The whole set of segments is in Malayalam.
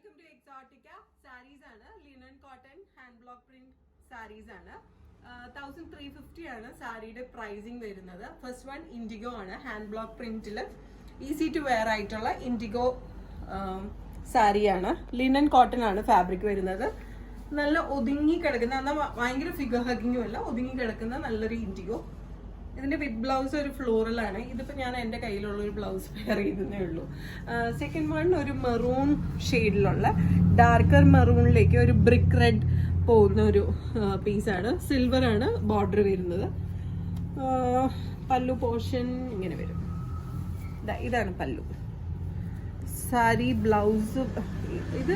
Welcome to Exotica. സാരീസ് ആണ്, linen cotton hand block print saris ആണ്. 1350 ആണ് സാരിയുടെ പ്രൈസിങ് വരുന്നത്. ഫസ്റ്റ് വൺ ഇൻഡിഗോ ആണ്, ഹാൻഡ് ബ്ലോക്ക് പ്രിന്റിൽ ഈസി ടു വെയർ ആയിട്ടുള്ള ഇൻഡിഗോ സാരിയാണ്. ലിനൻ കോട്ടൺ ആണ് ഫാബ്രിക് വരുന്നത്. നല്ല ഒതുങ്ങി കിടക്കുന്ന, എന്നാൽ ഭയങ്കര ഫിഗർ ഹഗിങ്ങും അല്ല, ഒതുങ്ങി കിടക്കുന്ന നല്ലൊരു ഇൻഡിഗോ. ഇതിന്റെ വിത്ത് ബ്ലൗസ് ഒരു ഫ്ലോറൽ ആണ്. ഇതിപ്പോ ഞാൻ എൻ്റെ കയ്യിലുള്ള ഒരു ബ്ലൗസ് പെയർ ചെയ്തേ ഉള്ളൂ. സെക്കൻഡ് വൺ ഒരു മെറൂൺ ഷെയ്ഡിലുള്ള ഡാർക്കർ മെറൂണിലേക്ക് ഒരു ബ്രിക്ക് റെഡ് പോകുന്ന ഒരു പീസാണ്. സിൽവർ ആണ് ബോർഡർ വരുന്നത്. പല്ലു പോർഷൻ ഇങ്ങനെ വരും. ഇതാണ് പല്ലു. സാരി ബ്ലൗസ് ഇത്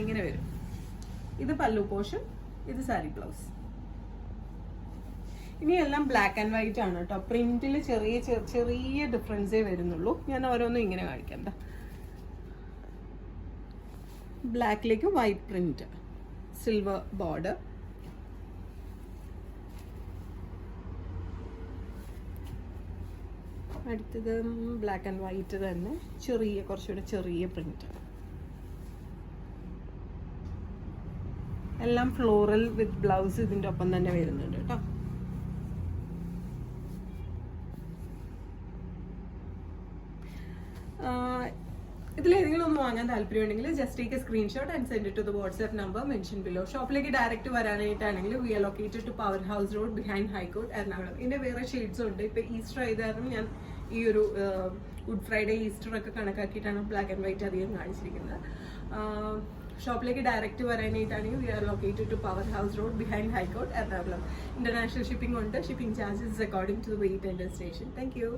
ഇങ്ങനെ വരും. ഇത് പല്ലു പോർഷൻ, ഇത് സാരി ബ്ലൗസ്. ഇനി എല്ലാം ബ്ലാക്ക് ആൻഡ് വൈറ്റ് ആണ് കേട്ടോ. പ്രിന്റിൽ ചെറിയ ചെറിയ ഡിഫറൻസേ വരുന്നുള്ളൂ. ഞാൻ ഓരോന്നും ഇങ്ങനെ കാണിക്കാം. ബ്ലാക്കിലേക്ക് വൈറ്റ് പ്രിന്റ്, സിൽവർ ബോർഡർ. അടുത്തത് ബ്ലാക്ക് ആൻഡ് വൈറ്റ് തന്നെ, കുറച്ചുകൂടെ ചെറിയ പ്രിന്റ്. എല്ലാം ഫ്ലോറൽ വിത്ത് ബ്ലൗസ് ഇതിന്റെ ഒപ്പം തന്നെ വരുന്നുണ്ട് കേട്ടോ. ഇതിലേതെങ്കിലും ഒന്ന് വാങ്ങാൻ താല്പര്യമുണ്ടെങ്കിൽ just take a screenshot and send it to the WhatsApp number mention below. ഷോപ്പിലേക്ക് ഡയറക്റ്റ് വരാനായിട്ടാണെങ്കിൽ we are located to power house road behind high court, Ernakulam. ഇതിന്റെ വേറെ ഷെയ്ഡ്സും ഉണ്ട്. ഇപ്പൊ ഈസ്റ്റർ ആയതായിരുന്നു ഞാൻ ഈ ഒരു ഗുഡ് ഫ്രൈഡേ ഈസ്റ്റർ ഒക്കെ കണക്കാക്കിയിട്ടാണ് ബ്ലാക്ക് ആൻഡ് വൈറ്റ് അധികം കാണിച്ചിരിക്കുന്നത്. ഷോപ്പിലേക്ക് ഡയറക്റ്റ് വരാനായിട്ടാണെങ്കിൽ we are located to power house road behind high court, Ernakulam. International shipping ഉണ്ട്. Shipping charges according to the weight and destination. Thank U.